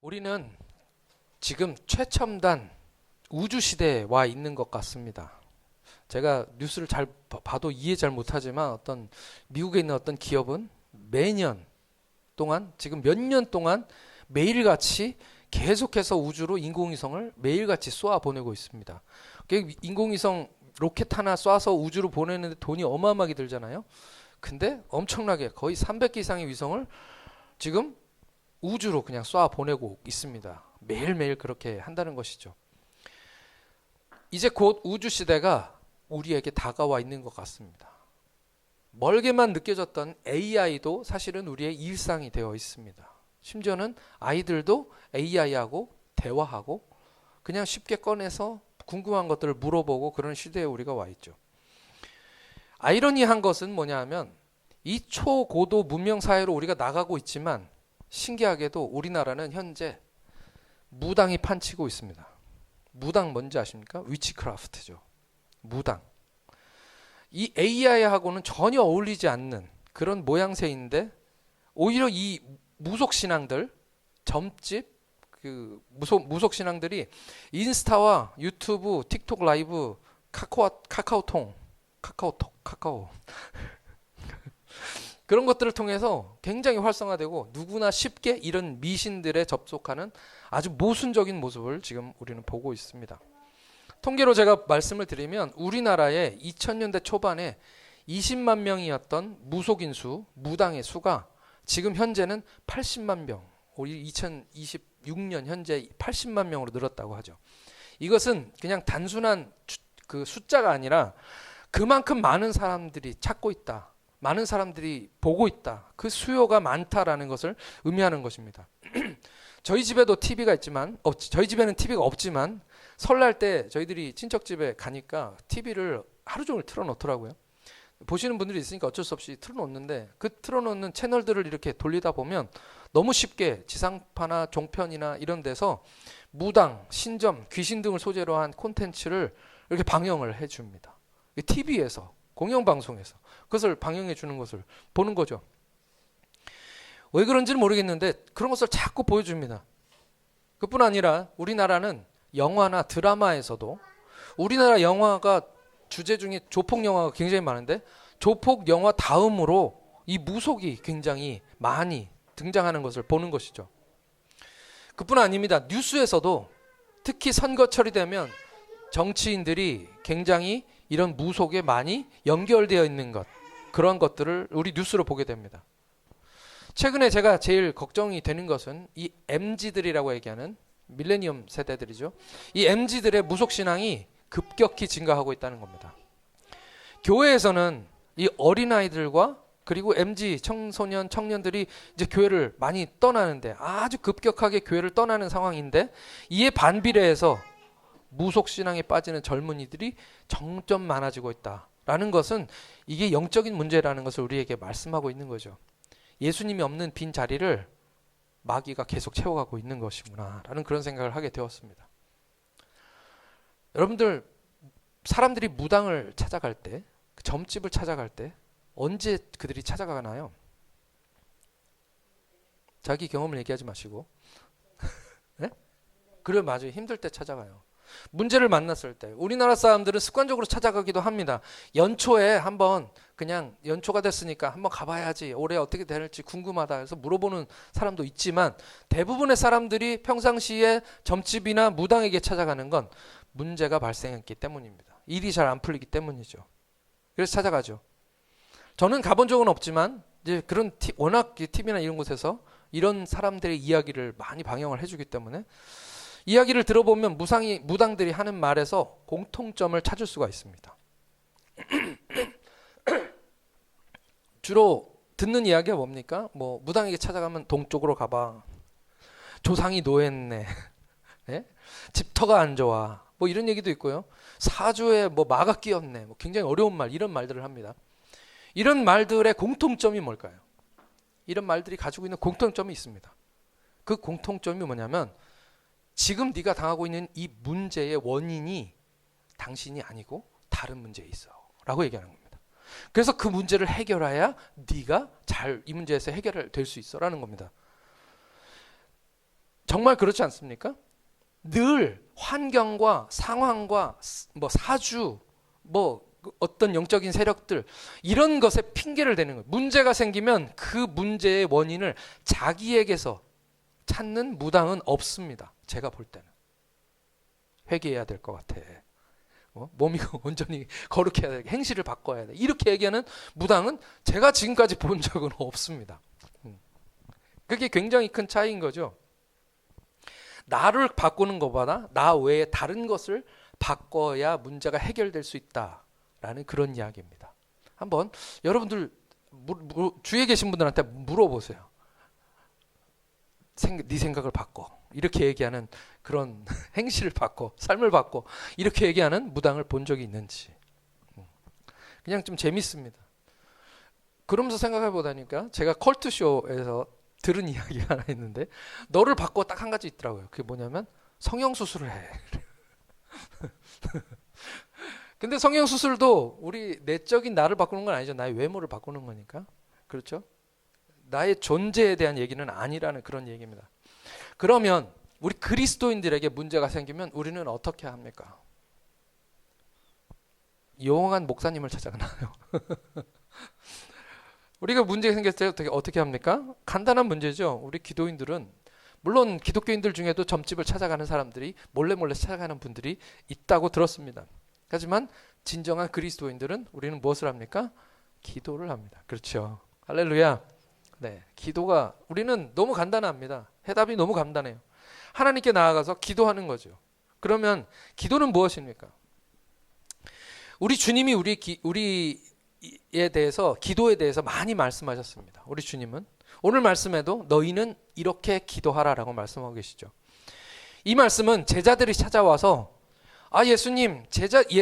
우리는 지금 최첨단 우주 시대에 와 있는 것 같습니다. 제가 뉴스를 잘 봐도 이해 잘 못하지만 어떤 미국에 있는 어떤 기업은 매년 동안 지금 몇 년 동안 매일같이 계속해서 우주로 인공위성을 매일같이 쏘아 보내고 있습니다. 인공위성 로켓 하나 쏴서 우주로 보내는데 돈이 어마어마하게 들잖아요. 근데 엄청나게 거의 300개 이상의 위성을 지금 우주로 그냥 쏴 보내고 있습니다. 매일매일 그렇게 한다는 것이죠. 이제 곧 우주 시대가 우리에게 다가와 있는 것 같습니다. 멀게만 느껴졌던 AI도 사실은 우리의 일상이 되어 있습니다. 심지어는 아이들도 AI하고 대화하고 그냥 쉽게 꺼내서 궁금한 것들을 물어보고 그런 시대에 우리가 와 있죠. 아이러니한 것은 뭐냐 하면 이 초고도 문명 사회로 우리가 나가고 있지만 신기하게도 우리나라는 현재 무당이 판치고 있습니다. 무당 뭔지 아십니까? 위치크래프트죠. 무당. 이 AI하고는 전혀 어울리지 않는 그런 모양새인데 오히려 이 무속 신앙들, 점집, 그 무속 신앙들이 인스타와 유튜브, 틱톡 라이브, 카카오 그런 것들을 통해서 굉장히 활성화되고 누구나 쉽게 이런 미신들에 접속하는 아주 모순적인 모습을 지금 우리는 보고 있습니다. 통계로 제가 말씀을 드리면 우리나라의 2000년대 초반에 20만 명이었던 무속인 수, 무당의 수가 지금 현재는 80만 명, 우리 2026년 현재 80만 명으로 늘었다고 하죠. 이것은 그냥 단순한 그 숫자가 아니라 그만큼 많은 사람들이 찾고 있다. 많은 사람들이 보고 있다. 그 수요가 많다라는 것을 의미하는 것입니다. 저희 집에도 TV가 있지만 저희 집에는 TV가 없지만 설날 때 저희들이 친척 집에 가니까 TV를 하루 종일 틀어놓더라고요. 보시는 분들이 있으니까 어쩔 수 없이 틀어놓는데 그 틀어놓는 채널들을 이렇게 돌리다 보면 너무 쉽게 지상파나 종편이나 이런 데서 무당, 신점, 귀신 등을 소재로 한 콘텐츠를 이렇게 방영을 해줍니다. TV에서 공영방송에서 그것을 방영해 주는 것을 보는 거죠. 왜 그런지는 모르겠는데 그런 것을 자꾸 보여줍니다. 그뿐 아니라 우리나라는 영화나 드라마에서도 우리나라 영화가 주제 중에 조폭 영화가 굉장히 많은데 조폭 영화 다음으로 이 무속이 굉장히 많이 등장하는 것을 보는 것이죠. 그뿐 아닙니다. 뉴스에서도 특히 선거철이 되면 정치인들이 굉장히 이런 무속에 많이 연결되어 있는 것, 그런 것들을 우리 뉴스로 보게 됩니다. 최근에 제가 제일 걱정이 되는 것은 이 MZ들이라고 얘기하는 밀레니엄 세대들이죠. 이 MZ들의 무속신앙이 급격히 증가하고 있다는 겁니다. 교회에서는 이 어린아이들과 그리고 MZ 청소년, 청년들이 이제 교회를 많이 떠나는데 아주 급격하게 교회를 떠나는 상황인데 이에 반비례해서 무속신앙에 빠지는 젊은이들이 점점 많아지고 있다라는 것은 이게 영적인 문제라는 것을 우리에게 말씀하고 있는 거죠. 예수님이 없는 빈 자리를 마귀가 계속 채워가고 있는 것이구나 라는 그런 생각을 하게 되었습니다. 여러분들 사람들이 무당을 찾아갈 때, 점집을 찾아갈 때 언제 그들이 찾아가나요? 자기 경험을 얘기하지 마시고 네? 그래 맞아요. 힘들 때 찾아가요. 문제를 만났을 때 우리나라 사람들은 습관적으로 찾아가기도 합니다. 연초에 한번 그냥 연초가 됐으니까 한번 가봐야지 올해 어떻게 될지 궁금하다 해서 물어보는 사람도 있지만 대부분의 사람들이 평상시에 점집이나 무당에게 찾아가는 건 문제가 발생했기 때문입니다. 일이 잘 안 풀리기 때문이죠. 그래서 찾아가죠. 저는 가본 적은 없지만 이제 그런 워낙 TV나 이런 곳에서 이런 사람들의 이야기를 많이 방영을 해주기 때문에 이야기를 들어보면 무당들이 하는 말에서 공통점을 찾을 수가 있습니다. 주로 듣는 이야기가 뭡니까? 뭐 무당에게 찾아가면 동쪽으로 가봐. 조상이 노했네. 네? 집터가 안 좋아. 뭐 이런 얘기도 있고요. 사주에 뭐 마가 끼었네. 뭐 굉장히 어려운 말, 이런 말들을 합니다. 이런 말들의 공통점이 뭘까요? 이런 말들이 가지고 있는 공통점이 있습니다. 그 공통점이 뭐냐면 지금 네가 당하고 있는 이 문제의 원인이 당신이 아니고 다른 문제에 있어 라고 얘기하는 겁니다. 그래서 그 문제를 해결해야 네가 잘 이 문제에서 해결될 수 있어 라는 겁니다. 정말 그렇지 않습니까? 늘 환경과 상황과 뭐 사주, 뭐 어떤 영적인 세력들 이런 것에 핑계를 대는 거예요. 문제가 생기면 그 문제의 원인을 자기에게서 찾는 무당은 없습니다. 제가 볼 때는 회개해야 될 것 같아. 몸이 온전히 거룩해야 돼. 행실을 바꿔야 돼. 이렇게 얘기하는 무당은 제가 지금까지 본 적은 없습니다. 그게 굉장히 큰 차이인 거죠. 나를 바꾸는 것보다 나 외에 다른 것을 바꿔야 문제가 해결될 수 있다라는 그런 이야기입니다. 한번 여러분들 주위에 계신 분들한테 물어보세요. 네 생각을 바꿔. 이렇게 얘기하는 그런 행실을 바꿔, 삶을 바꿔 이렇게 얘기하는 무당을 본 적이 있는지. 그냥 좀 재밌습니다. 그러면서 생각해 보다니까 제가 컬투쇼에서 들은 이야기가 하나 있는데 너를 바꿔 딱 한 가지 있더라고요. 그게 뭐냐면 성형수술을 해. 근데 성형수술도 우리 내적인 나를 바꾸는 건 아니죠. 나의 외모를 바꾸는 거니까. 그렇죠? 나의 존재에 대한 얘기는 아니라는 그런 얘기입니다. 그러면 우리 그리스도인들에게 문제가 생기면 우리는 어떻게 합니까? 용한 목사님을 찾아가나요? 우리가 문제가 생겼을 때 어떻게 합니까? 간단한 문제죠. 우리 기도인들은 물론 기독교인들 중에도 점집을 찾아가는 사람들이 몰래 찾아가는 분들이 있다고 들었습니다. 하지만 진정한 그리스도인들은 우리는 무엇을 합니까? 기도를 합니다. 그렇죠. 할렐루야. 네, 기도가 우리는 너무 간단합니다. 해답이 너무 간단해요. 하나님께 나아가서 기도하는 거죠. 그러면 기도는 무엇입니까? 우리 주님이 우리에 대해서 기도에 대해서 많이 말씀하셨습니다. 우리 주님은 오늘 말씀에도 너희는 이렇게 기도하라라고 말씀하고 계시죠. 이 말씀은 제자들이 찾아와서 예수님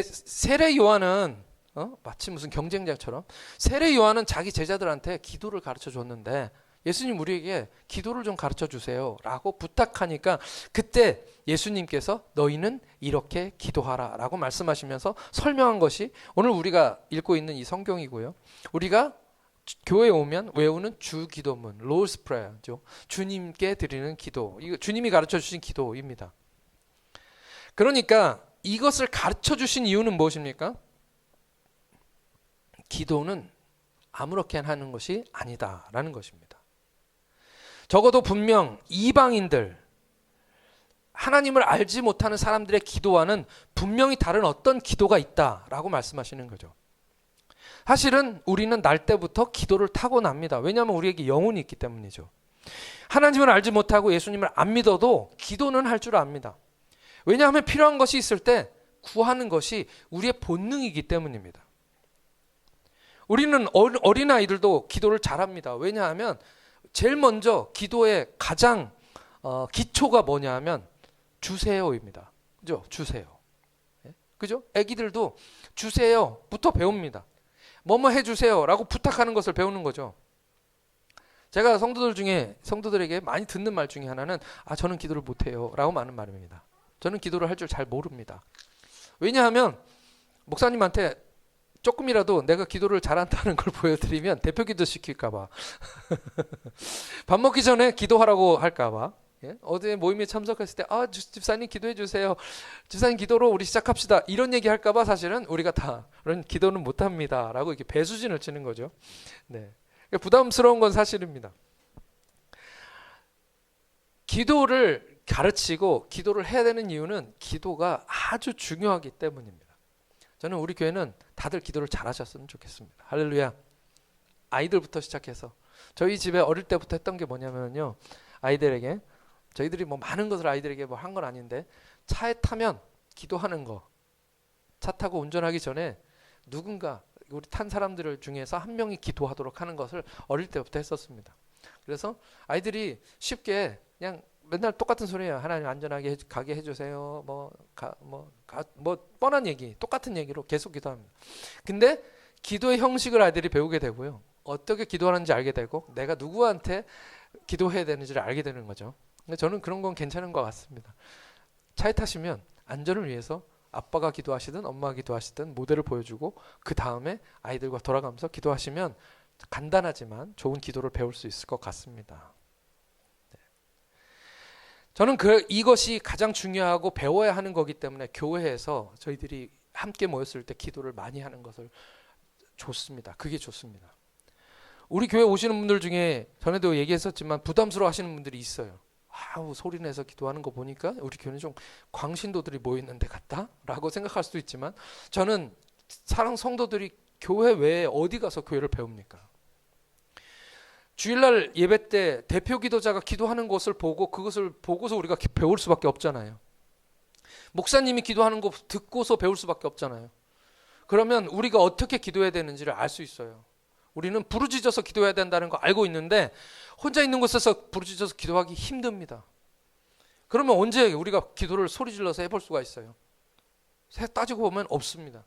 세례 요한은 마치 무슨 경쟁자처럼 세례 요한은 자기 제자들한테 기도를 가르쳐 줬는데 예수님 우리에게 기도를 좀 가르쳐 주세요 라고 부탁하니까 그때 예수님께서 너희는 이렇게 기도하라 라고 말씀하시면서 설명한 것이 오늘 우리가 읽고 있는 이 성경이고요. 우리가 교회에 오면 외우는 주 기도문 Lord's Prayer죠. 주님께 드리는 기도, 이거 주님이 가르쳐 주신 기도입니다. 그러니까 이것을 가르쳐 주신 이유는 무엇입니까? 기도는 아무렇게나 하는 것이 아니다라는 것입니다. 적어도 분명 이방인들, 하나님을 알지 못하는 사람들의 기도와는 분명히 다른 어떤 기도가 있다라고 말씀하시는 거죠. 사실은 우리는 날 때부터 기도를 타고납니다. 왜냐하면 우리에게 영혼이 있기 때문이죠. 하나님을 알지 못하고 예수님을 안 믿어도 기도는 할 줄 압니다. 왜냐하면 필요한 것이 있을 때 구하는 것이 우리의 본능이기 때문입니다. 우리는 어린아이들도 기도를 잘합니다. 왜냐하면 제일 먼저 기도의 가장 기초가 뭐냐 하면 주세요입니다. 그죠? 주세요. 그죠? 애기들도 주세요부터 배웁니다. 뭐뭐 해주세요 라고 부탁하는 것을 배우는 거죠. 제가 성도들에게 많이 듣는 말 중에 하나는 저는 기도를 못해요 라고 하는 말입니다. 저는 기도를 할 줄 잘 모릅니다. 왜냐하면 목사님한테 조금이라도 내가 기도를 잘한다는 걸 보여드리면 대표 기도 시킬까봐 밥 먹기 전에 기도하라고 할까봐 어디 모임에 참석했을 때 집사님 기도해 주세요. 집사님 기도로 우리 시작합시다. 이런 얘기 할까봐 사실은 우리가 다 그런 기도는 못합니다 라고 이렇게 배수진을 치는 거죠. 네. 부담스러운 건 사실입니다. 기도를 가르치고 기도를 해야 되는 이유는 기도가 아주 중요하기 때문입니다. 저는 우리 교회는 다들 기도를 잘하셨으면 좋겠습니다. 할렐루야. 아이들부터 시작해서 저희 집에 어릴 때부터 했던 게 뭐냐면요, 아이들에게 저희들이 뭐 많은 것을 아이들에게 뭐 한 건 아닌데 차에 타면 기도하는 거, 차 타고 운전하기 전에 누군가 우리 탄 사람들 중에서 한 명이 기도하도록 하는 것을 어릴 때부터 했었습니다. 그래서 아이들이 쉽게 그냥 맨날 똑같은 소리예요. 하나님 안전하게 가게 해주세요. 뭐 뻔한 얘기, 똑같은 얘기로 계속 기도합니다. 근데 기도의 형식을 아이들이 배우게 되고요. 어떻게 기도하는지 알게 되고 내가 누구한테 기도해야 되는지를 알게 되는 거죠. 근데 저는 그런 건 괜찮은 것 같습니다. 차에 타시면 안전을 위해서 아빠가 기도하시든 엄마가 기도하시든 모델을 보여주고 그 다음에 아이들과 돌아가면서 기도하시면 간단하지만 좋은 기도를 배울 수 있을 것 같습니다. 저는 이것이 가장 중요하고 배워야 하는 거기 때문에 교회에서 저희들이 함께 모였을 때 기도를 많이 하는 것을 좋습니다. 그게 좋습니다. 우리 교회 오시는 분들 중에 전에도 얘기했었지만 부담스러워 하시는 분들이 있어요. 아우, 소리 내서 기도하는 거 보니까 우리 교회는 좀 광신도들이 모이는 데 같다? 라고 생각할 수도 있지만 저는 사랑 성도들이 교회 외에 어디 가서 교회를 배웁니까? 주일날 예배 때 대표 기도자가 기도하는 것을 보고 그것을 보고서 우리가 배울 수밖에 없잖아요. 목사님이 기도하는 거 듣고서 배울 수밖에 없잖아요. 그러면 우리가 어떻게 기도해야 되는지를 알 수 있어요. 우리는 부르짖어서 기도해야 된다는 거 알고 있는데 혼자 있는 곳에서 부르짖어서 기도하기 힘듭니다. 그러면 언제 우리가 기도를 소리 질러서 해볼 수가 있어요? 따지고 보면 없습니다.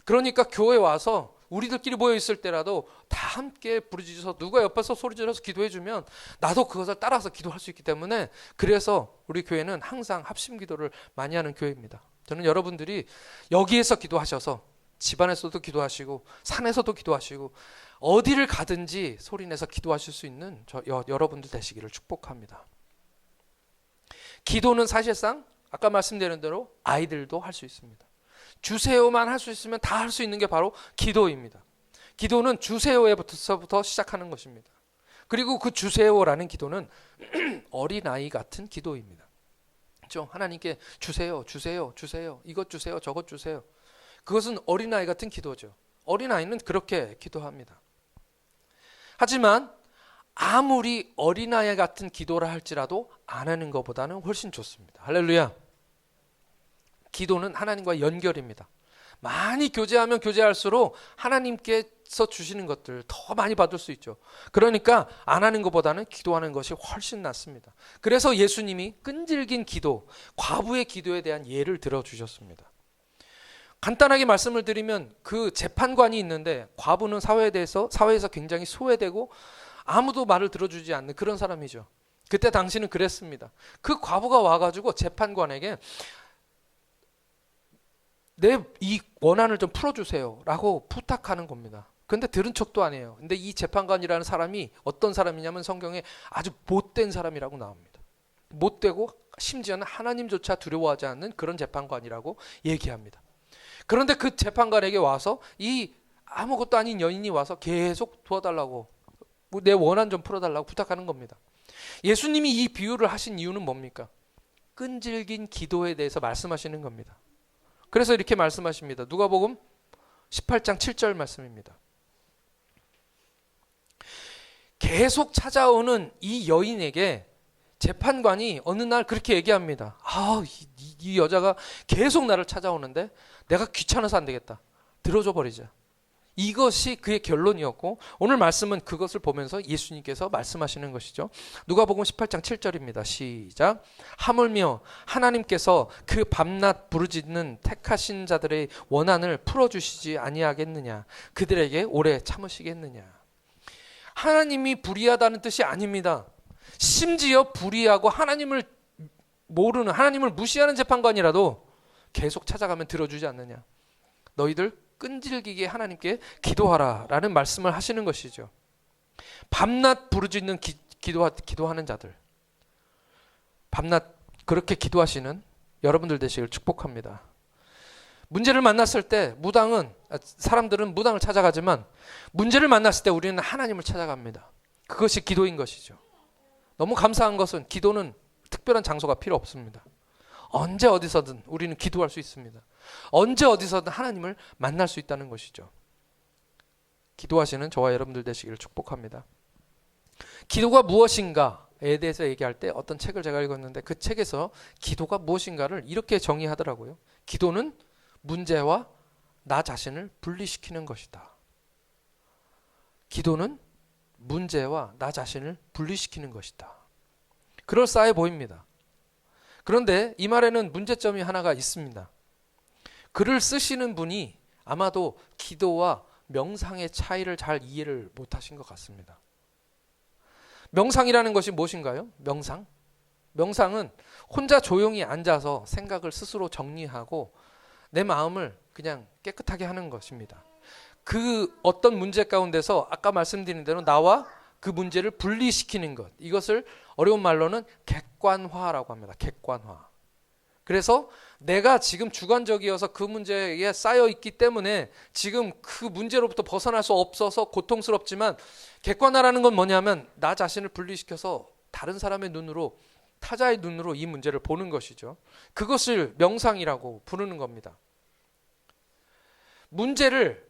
그러니까 교회 와서 우리들끼리 모여 있을 때라도 다 함께 부르짖어서 누가 옆에서 소리 질러서 기도해 주면 나도 그것을 따라서 기도할 수 있기 때문에 그래서 우리 교회는 항상 합심 기도를 많이 하는 교회입니다. 저는 여러분들이 여기에서 기도하셔서 집안에서도 기도하시고 산에서도 기도하시고 어디를 가든지 소리내서 기도하실 수 있는 여러분들 되시기를 축복합니다. 기도는 사실상 아까 말씀드린 대로 아이들도 할 수 있습니다. 주세요만 할 수 있으면 다 할 수 있는 게 바로 기도입니다. 기도는 주세요에부터 시작하는 것입니다. 그리고 그 주세요라는 기도는 어린아이 같은 기도입니다. 그렇죠? 하나님께 주세요, 주세요, 주세요. 이것 주세요, 저것 주세요. 그것은 어린아이 같은 기도죠. 어린아이는 그렇게 기도합니다. 하지만 아무리 어린아이 같은 기도를 할지라도 안 하는 것보다는 훨씬 좋습니다. 할렐루야. 기도는 하나님과 연결입니다. 많이 교제하면 교제할수록 하나님께서 주시는 것들 더 많이 받을 수 있죠. 그러니까 안 하는 것보다는 기도하는 것이 훨씬 낫습니다. 그래서 예수님이 끈질긴 기도, 과부의 기도에 대한 예를 들어주셨습니다. 간단하게 말씀을 드리면 그 재판관이 있는데 과부는 사회에서 굉장히 소외되고 아무도 말을 들어주지 않는 그런 사람이죠. 그때 당시는 그랬습니다. 그 과부가 와가지고 재판관에게 내 이 원한을 좀 풀어주세요 라고 부탁하는 겁니다. 근데 들은 척도 안 해요. 근데 이 재판관이라는 사람이 어떤 사람이냐면 성경에 아주 못된 사람이라고 나옵니다. 못되고 심지어는 하나님조차 두려워하지 않는 그런 재판관이라고 얘기합니다. 그런데 그 재판관에게 와서 이 아무것도 아닌 여인이 와서 계속 도와달라고 내 원한 좀 풀어달라고 부탁하는 겁니다. 예수님이 이 비유를 하신 이유는 뭡니까? 끈질긴 기도에 대해서 말씀하시는 겁니다. 그래서 이렇게 말씀하십니다. 누가복음 18장 7절 말씀입니다. 계속 찾아오는 이 여인에게 재판관이 어느 날 그렇게 얘기합니다. 이 여자가 계속 나를 찾아오는데 내가 귀찮아서 안 되겠다. 들어줘 버리자. 이것이 그의 결론이었고 오늘 말씀은 그것을 보면서 예수님께서 말씀하시는 것이죠. 누가복음 18장 7절입니다. 시작. 하물며 하나님께서 그 밤낮 부르짖는 택하신 자들의 원한을 풀어주시지 아니하겠느냐. 그들에게 오래 참으시겠느냐. 하나님이 불의하다는 뜻이 아닙니다. 심지어 불의하고 하나님을 모르는 하나님을 무시하는 재판관이라도 계속 찾아가면 들어주지 않느냐. 너희들 끈질기게 하나님께 기도하라 라는 말씀을 하시는 것이죠. 밤낮 부르짖는 기도하는 자들, 밤낮 그렇게 기도하시는 여러분들 되시길 축복합니다. 문제를 만났을 때 사람들은 무당을 찾아가지만 문제를 만났을 때 우리는 하나님을 찾아갑니다. 그것이 기도인 것이죠. 너무 감사한 것은 기도는 특별한 장소가 필요 없습니다. 언제 어디서든 우리는 기도할 수 있습니다. 언제 어디서든 하나님을 만날 수 있다는 것이죠. 기도하시는 저와 여러분들 되시기를 축복합니다. 기도가 무엇인가에 대해서 얘기할 때 어떤 책을 제가 읽었는데 그 책에서 기도가 무엇인가를 이렇게 정의하더라고요. 기도는 문제와 나 자신을 분리시키는 것이다. 기도는 문제와 나 자신을 분리시키는 것이다. 그럴싸해 보입니다. 그런데 이 말에는 문제점이 하나가 있습니다. 글을 쓰시는 분이 아마도 기도와 명상의 차이를 잘 이해를 못하신 것 같습니다. 명상이라는 것이 무엇인가요? 명상은 혼자 조용히 앉아서 생각을 스스로 정리하고 내 마음을 그냥 깨끗하게 하는 것입니다. 그 어떤 문제 가운데서 아까 말씀드린 대로 나와 그 문제를 분리시키는 것. 이것을 어려운 말로는 객관화라고 합니다. 객관화. 그래서 내가 지금 주관적이어서 그 문제에 쌓여 있기 때문에 지금 그 문제로부터 벗어날 수 없어서 고통스럽지만, 객관화라는 건 뭐냐면 나 자신을 분리시켜서 다른 사람의 눈으로, 타자의 눈으로 이 문제를 보는 것이죠. 그것을 명상이라고 부르는 겁니다. 문제를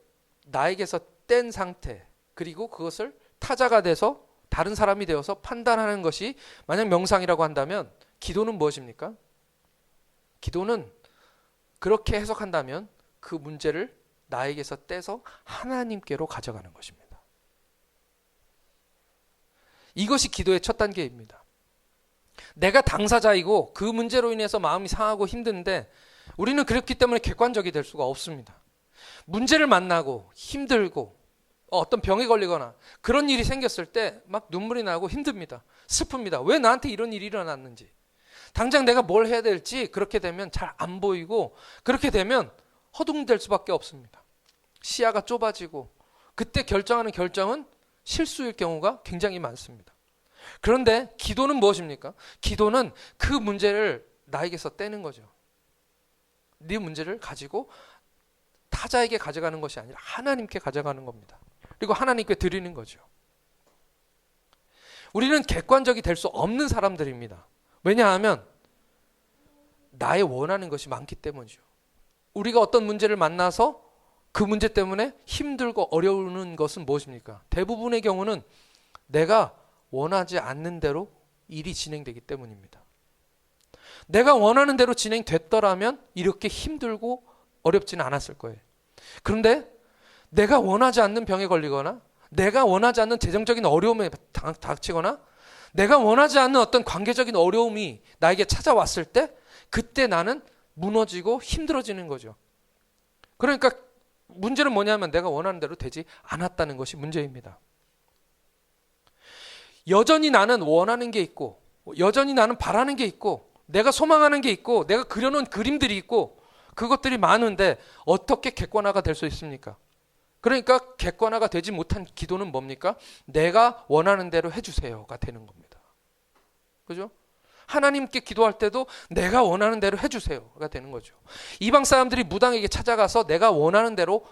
나에게서 뗀 상태, 그리고 그것을 타자가 돼서 다른 사람이 되어서 판단하는 것이 만약 명상이라고 한다면, 기도는 무엇입니까? 기도는 그렇게 해석한다면 그 문제를 나에게서 떼서 하나님께로 가져가는 것입니다. 이것이 기도의 첫 단계입니다. 내가 당사자이고 그 문제로 인해서 마음이 상하고 힘든데 우리는 그렇기 때문에 객관적이 될 수가 없습니다. 문제를 만나고 힘들고 어떤 병에 걸리거나 그런 일이 생겼을 때 막 눈물이 나고 힘듭니다. 슬픕니다. 왜 나한테 이런 일이 일어났는지. 당장 내가 뭘 해야 될지 그렇게 되면 잘 안 보이고, 그렇게 되면 허둥댈 수밖에 없습니다. 시야가 좁아지고 그때 결정하는 결정은 실수일 경우가 굉장히 많습니다. 그런데 기도는 무엇입니까? 기도는 그 문제를 나에게서 떼는 거죠. 네 문제를 가지고 타자에게 가져가는 것이 아니라 하나님께 가져가는 겁니다. 그리고 하나님께 드리는 거죠. 우리는 객관적이 될 수 없는 사람들입니다. 왜냐하면 나의 원하는 것이 많기 때문이죠. 우리가 어떤 문제를 만나서 그 문제 때문에 힘들고 어려우는 것은 무엇입니까? 대부분의 경우는 내가 원하지 않는 대로 일이 진행되기 때문입니다. 내가 원하는 대로 진행됐더라면 이렇게 힘들고 어렵지는 않았을 거예요. 그런데 내가 원하지 않는 병에 걸리거나, 내가 원하지 않는 재정적인 어려움에 닥치거나, 내가 원하지 않는 어떤 관계적인 어려움이 나에게 찾아왔을 때, 그때 나는 무너지고 힘들어지는 거죠. 그러니까 문제는 뭐냐면 내가 원하는 대로 되지 않았다는 것이 문제입니다. 여전히 나는 원하는 게 있고, 여전히 나는 바라는 게 있고, 내가 소망하는 게 있고, 내가 그려놓은 그림들이 있고, 그것들이 많은데 어떻게 객관화가 될 수 있습니까? 그러니까 객관화가 되지 못한 기도는 뭡니까? 내가 원하는 대로 해주세요가 되는 겁니다. 그죠? 하나님께 기도할 때도 내가 원하는 대로 해주세요가 되는 거죠. 이방 사람들이 무당에게 찾아가서 내가 원하는 대로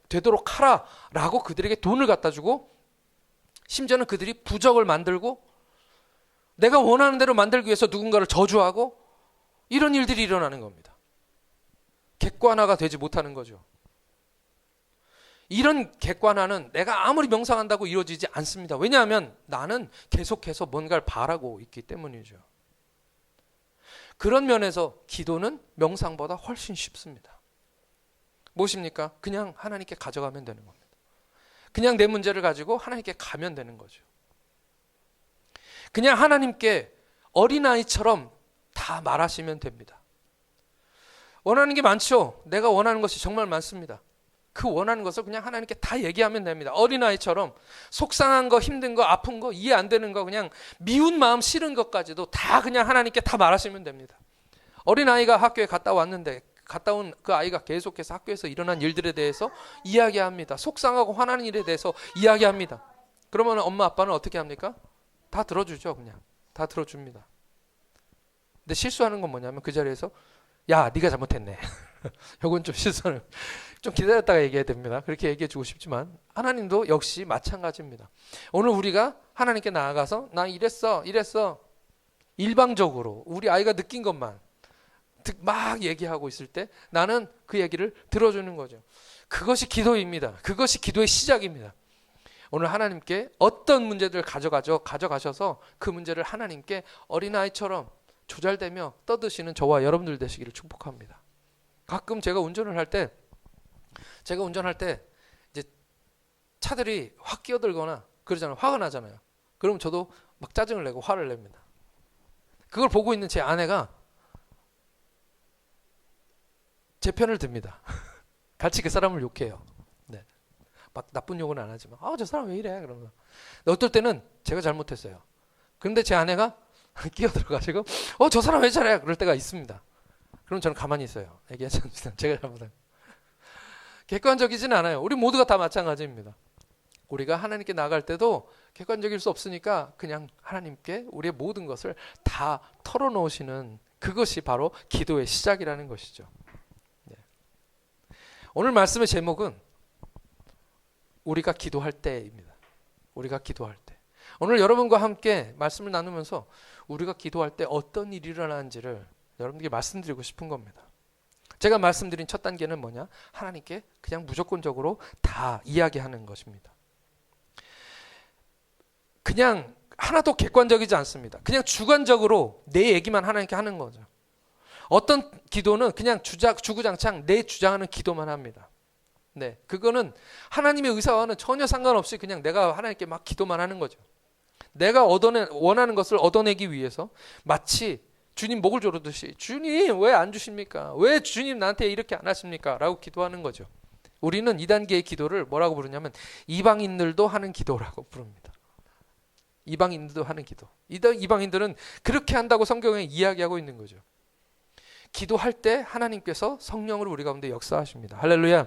되도록 하라라고 그들에게 돈을 갖다 주고, 심지어는 그들이 부적을 만들고 내가 원하는 대로 만들기 위해서 누군가를 저주하고, 이런 일들이 일어나는 겁니다. 객관화가 되지 못하는 거죠. 이런 객관화는 내가 아무리 명상한다고 이루어지지 않습니다. 왜냐하면 나는 계속해서 뭔가를 바라고 있기 때문이죠. 그런 면에서 기도는 명상보다 훨씬 쉽습니다. 무엇입니까? 그냥 하나님께 가져가면 되는 겁니다. 그냥 내 문제를 가지고 하나님께 가면 되는 거죠. 그냥 하나님께 어린아이처럼 다 말하시면 됩니다. 원하는 게 많죠. 내가 원하는 것이 정말 많습니다. 그 원하는 것을 그냥 하나님께 다 얘기하면 됩니다. 어린아이처럼 속상한 거, 힘든 거, 아픈 거, 이해 안 되는 거, 그냥 미운 마음, 싫은 것까지도 다 그냥 하나님께 다 말하시면 됩니다. 어린아이가 학교에 갔다 왔는데, 갔다 온 그 아이가 계속해서 학교에서 일어난 일들에 대해서 이야기합니다. 속상하고 화나는 일에 대해서 이야기합니다. 그러면 엄마 아빠는 어떻게 합니까? 다 들어주죠. 그냥 다 들어줍니다. 근데 실수하는 건 뭐냐면 그 자리에서 야, 네가 잘못했네. 이건 좀 실수는 좀 기다렸다가 얘기해야 됩니다. 그렇게 얘기해 주고 싶지만 하나님도 역시 마찬가지입니다. 오늘 우리가 하나님께 나아가서 나 이랬어 일방적으로 우리 아이가 느낀 것만 막 얘기하고 있을 때 나는 그 얘기를 들어주는 거죠. 그것이 기도입니다. 그것이 기도의 시작입니다. 오늘 하나님께 어떤 문제들을 가져가셔서 그 문제를 하나님께 어린아이처럼 조잘대며 떠드시는 저와 여러분들 되시기를 축복합니다. 가끔 제가 운전을 할 때 이제 차들이 확 끼어들거나 그러잖아요. 화가 나잖아요. 그럼 저도 막 짜증을 내고 화를 냅니다. 그걸 보고 있는 제 아내가 제 편을 듭니다. 같이 그 사람을 욕해요. 네. 막 나쁜 욕은 안 하지만 저 사람 왜 이래? 그러면서. 어떨 때는 제가 잘못했어요. 그런데 제 아내가 끼어들어가지고 저 사람 왜 저래? 그럴 때가 있습니다. 그럼 저는 가만히 있어요. 얘기하지 않습니다. 제가 잘못한. 객관적이진 않아요. 우리 모두가 다 마찬가지입니다. 우리가 하나님께 나아갈 때도 객관적일 수 없으니까 그냥 하나님께 우리의 모든 것을 다 털어놓으시는 그것이 바로 기도의 시작이라는 것이죠. 네. 오늘 말씀의 제목은 우리가 기도할 때입니다. 우리가 기도할 때. 오늘 여러분과 함께 말씀을 나누면서 우리가 기도할 때 어떤 일이 일어나는지를 여러분들께 말씀드리고 싶은 겁니다. 제가 말씀드린 첫 단계는 뭐냐? 하나님께 그냥 무조건적으로 다 이야기하는 것입니다. 그냥 하나도 객관적이지 않습니다. 그냥 주관적으로 내 얘기만 하나님께 하는 거죠. 어떤 기도는 그냥 주구장창 내 주장하는 기도만 합니다. 네, 그거는 하나님의 의사와는 전혀 상관없이 그냥 내가 하나님께 막 기도만 하는 거죠. 내가 원하는 것을 얻어내기 위해서 마치 주님 목을 조르듯이 주님 왜 안 주십니까? 왜 주님 나한테 이렇게 안 하십니까? 라고 기도하는 거죠. 우리는 2단계의 기도를 뭐라고 부르냐면 이방인들도 하는 기도라고 부릅니다. 이방인들도 하는 기도. 이방인들은 그렇게 한다고 성경에 이야기하고 있는 거죠. 기도할 때 하나님께서 성령으로 우리 가운데 역사하십니다. 할렐루야.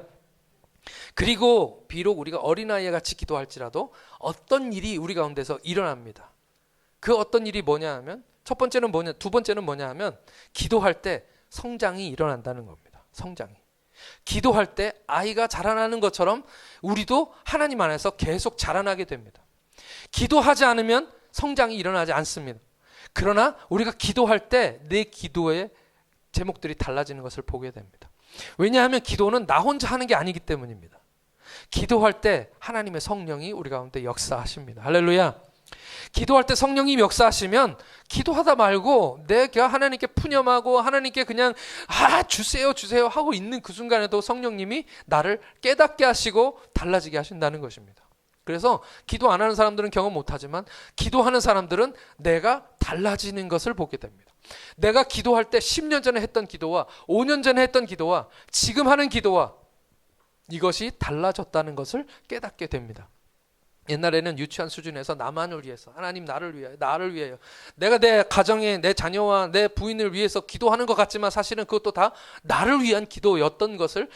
그리고 비록 우리가 어린아이와 같이 기도할지라도 어떤 일이 우리 가운데서 일어납니다. 그 어떤 일이 뭐냐 하면 첫 번째는 뭐냐, 두 번째는 뭐냐 하면 기도할 때 성장이 일어난다는 겁니다. 성장이. 기도할 때 아이가 자라나는 것처럼 우리도 하나님 안에서 계속 자라나게 됩니다. 기도하지 않으면 성장이 일어나지 않습니다. 그러나 우리가 기도할 때 내 기도의 제목들이 달라지는 것을 보게 됩니다. 왜냐하면 기도는 나 혼자 하는 게 아니기 때문입니다. 기도할 때 하나님의 성령이 우리 가운데 역사하십니다. 할렐루야. 기도할 때 성령이 역사하시면 기도하다 말고 내가 하나님께 푸념하고 하나님께 그냥 주세요 주세요 하고 있는 그 순간에도 성령님이 나를 깨닫게 하시고 달라지게 하신다는 것입니다. 그래서 기도 안 하는 사람들은 경험 못하지만 기도하는 사람들은 내가 달라지는 것을 보게 됩니다. 내가 기도할 때 10년 전에 했던 기도와 5년 전에 했던 기도와 지금 하는 기도와 이것이 달라졌다는 것을 깨닫게 됩니다. 옛날에는 유치한 수준에서 나만을 위해서 하나님 나를 위하여 내가 내 가정에 내 자녀와 내 부인을 위해서 기도하는 것 같지만 사실은 그것도 다 나를 위한 기도였던 것을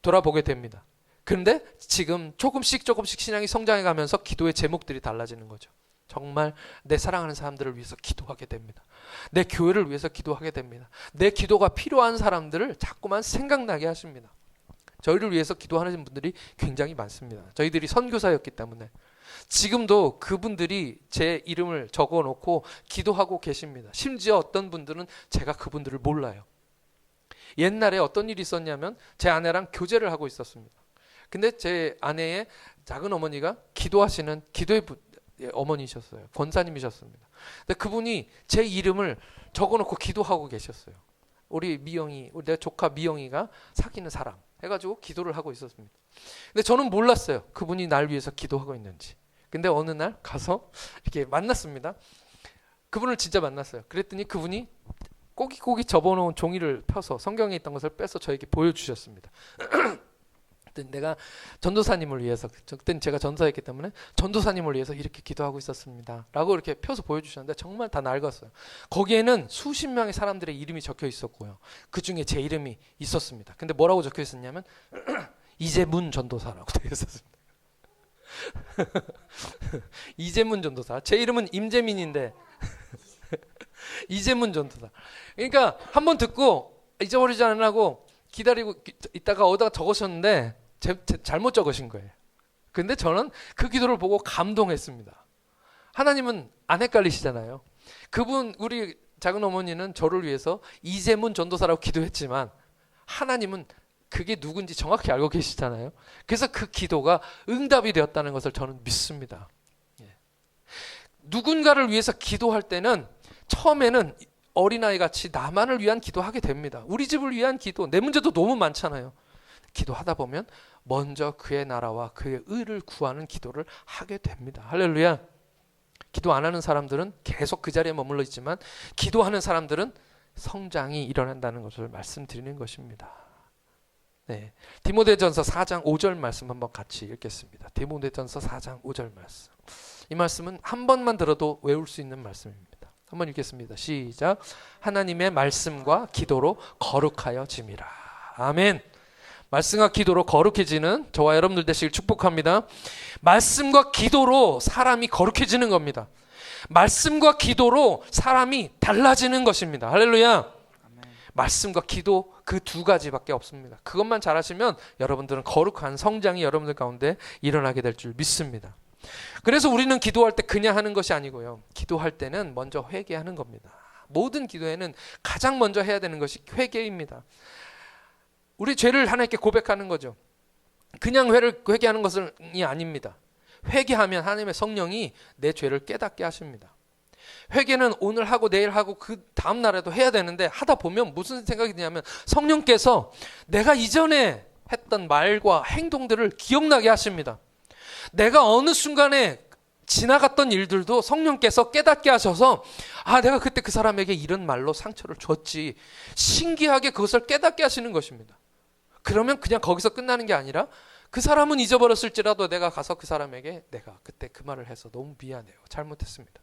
돌아보게 됩니다. 그런데 지금 조금씩 신앙이 성장해 가면서 기도의 제목들이 달라지는 거죠. 정말 내 사랑하는 사람들을 위해서 기도하게 됩니다. 내 교회를 위해서 기도하게 됩니다. 내 기도가 필요한 사람들을 자꾸만 생각나게 하십니다. 저희를 위해서 기도하는 분들이 굉장히 많습니다. 저희들이 선교사였기 때문에 지금도 그분들이 제 이름을 적어놓고 기도하고 계십니다. 심지어 어떤 분들은 제가 그분들을 몰라요. 옛날에 어떤 일이 있었냐면 제 아내랑 교제를 하고 있었습니다. 근데 제 아내의 작은 어머니가 기도하시는 기도의 어머니셨어요. 권사님이셨습니다. 근데 그분이 제 이름을 적어놓고 기도하고 계셨어요. 우리 내 조카 미영이가 사귀는 사람 해가지고 기도를 하고 있었습니다. 근데 저는 몰랐어요. 그분이 날 위해서 기도하고 있는지. 근데 어느 날 가서 이렇게 만났습니다. 그분을 진짜 만났어요. 그랬더니 그분이 꼬깃꼬깃 접어놓은 종이를 펴서 성경에 있던 것을 빼서 저에게 보여주셨습니다. 내가 전도사님을 위해서, 그때는 제가 전도사였기 때문에 전도사님을 위해서 이렇게 기도하고 있었습니다 라고 이렇게 펴서 보여주셨는데 정말 다 낡았어요. 거기에는 수십 명의 사람들의 이름이 적혀 있었고요. 그 중에 제 이름이 있었습니다. 근데 뭐라고 적혀 있었냐면 이재문 전도사라고 되어 있었습니다. 이재문 전도사. 제 이름은 임재민인데 이재문 전도사. 그러니까 한번 듣고 잊어버리지 않으려고 기다리고 있다가 어디다가 적으셨는데 잘못 적으신 거예요. 근데 저는 그 기도를 보고 감동했습니다. 하나님은 안 헷갈리시잖아요. 그분 우리 작은 어머니는 저를 위해서 이재문 전도사라고 기도했지만 하나님은 그게 누군지 정확히 알고 계시잖아요. 그래서 그 기도가 응답이 되었다는 것을 저는 믿습니다. 누군가를 위해서 기도할 때는 처음에는 어린아이 같이 나만을 위한 기도하게 됩니다. 우리 집을 위한 기도, 내 문제도 너무 많잖아요. 기도하다 보면 먼저 그의 나라와 그의 의를 구하는 기도를 하게 됩니다. 할렐루야. 기도 안 하는 사람들은 계속 그 자리에 머물러 있지만 기도하는 사람들은 성장이 일어난다는 것을 말씀드리는 것입니다. 네, 디모데전서 4장 5절 말씀 한번 같이 읽겠습니다. 디모데전서 4장 5절 말씀. 이 말씀은 한 번만 들어도 외울 수 있는 말씀입니다. 한번 읽겠습니다. 시작. 하나님의 말씀과 기도로 거룩하여 짐이라. 아멘. 말씀과 기도로 거룩해지는 저와 여러분들 되시길 축복합니다. 말씀과 기도로 사람이 거룩해지는 겁니다. 말씀과 기도로 사람이 달라지는 것입니다. 할렐루야. 말씀과 기도 그 두 가지밖에 없습니다. 그것만 잘하시면 여러분들은 거룩한 성장이 여러분들 가운데 일어나게 될 줄 믿습니다. 그래서 우리는 기도할 때 그냥 하는 것이 아니고요. 기도할 때는 먼저 회개하는 겁니다. 모든 기도에는 가장 먼저 해야 되는 것이 회개입니다. 우리 죄를 하나님께 고백하는 거죠. 그냥 회개하는 것이 아닙니다. 회개하면 하나님의 성령이 내 죄를 깨닫게 하십니다. 회개는 오늘 하고 내일 하고 그 다음 날에도 해야 되는데 하다 보면 무슨 생각이 드냐면 성령께서 내가 이전에 했던 말과 행동들을 기억나게 하십니다. 내가 어느 순간에 지나갔던 일들도 성령께서 깨닫게 하셔서 내가 그때 그 사람에게 이런 말로 상처를 줬지. 신기하게 그것을 깨닫게 하시는 것입니다. 그러면 그냥 거기서 끝나는 게 아니라 그 사람은 잊어버렸을지라도 내가 가서 그 사람에게 내가 그때 그 말을 해서 너무 미안해요. 잘못했습니다.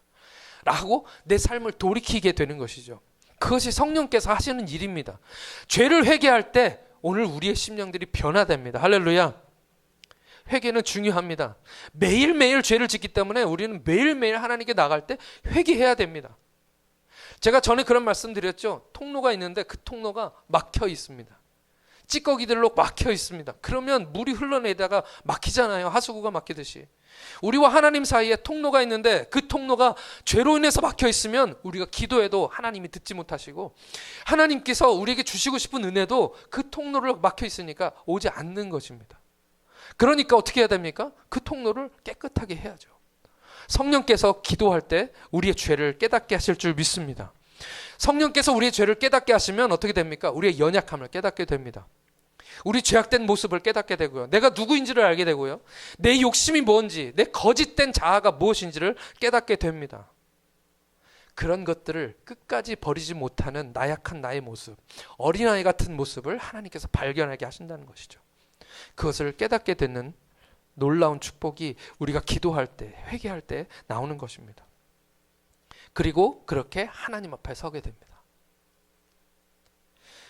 라고 내 삶을 돌이키게 되는 것이죠. 그것이 성령께서 하시는 일입니다. 죄를 회개할 때 오늘 우리의 심령들이 변화됩니다. 할렐루야. 회개는 중요합니다. 매일매일 죄를 짓기 때문에 우리는 매일매일 하나님께 나갈 때 회개해야 됩니다. 제가 전에 그런 말씀 드렸죠. 통로가 있는데 그 통로가 막혀 있습니다. 찌꺼기들로 막혀 있습니다. 그러면 물이 흘러내다가 막히잖아요. 하수구가 막히듯이. 우리와 하나님 사이에 통로가 있는데 그 통로가 죄로 인해서 막혀 있으면 우리가 기도해도 하나님이 듣지 못하시고 하나님께서 우리에게 주시고 싶은 은혜도 그 통로를 막혀 있으니까 오지 않는 것입니다. 그러니까 어떻게 해야 됩니까? 그 통로를 깨끗하게 해야죠. 성령께서 기도할 때 우리의 죄를 깨닫게 하실 줄 믿습니다. 성령께서 우리의 죄를 깨닫게 하시면 어떻게 됩니까? 우리의 연약함을 깨닫게 됩니다. 우리 죄악된 모습을 깨닫게 되고요. 내가 누구인지를 알게 되고요. 내 욕심이 뭔지, 내 거짓된 자아가 무엇인지를 깨닫게 됩니다. 그런 것들을 끝까지 버리지 못하는 나약한 나의 모습, 어린아이 같은 모습을 하나님께서 발견하게 하신다는 것이죠. 그것을 깨닫게 되는 놀라운 축복이 우리가 기도할 때, 회개할 때 나오는 것입니다. 그리고 그렇게 하나님 앞에 서게 됩니다.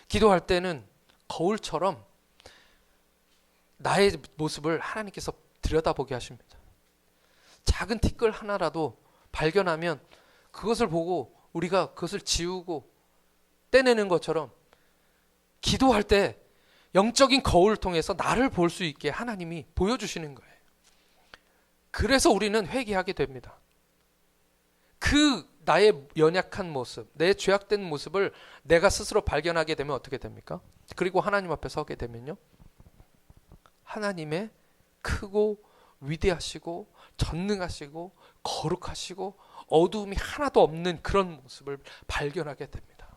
기도할 때는 거울처럼 나의 모습을 하나님께서 들여다보게 하십니다. 작은 티끌 하나라도 발견하면 그것을 보고 우리가 그것을 지우고 떼내는 것처럼 기도할 때 영적인 거울을 통해서 나를 볼 수 있게 하나님이 보여주시는 거예요. 그래서 우리는 회개하게 됩니다. 그 나의 연약한 모습, 내 죄악된 모습을 내가 스스로 발견하게 되면 어떻게 됩니까? 그리고 하나님 앞에 서게 되면요. 하나님의 크고 위대하시고 전능하시고 거룩하시고 어두움이 하나도 없는 그런 모습을 발견하게 됩니다.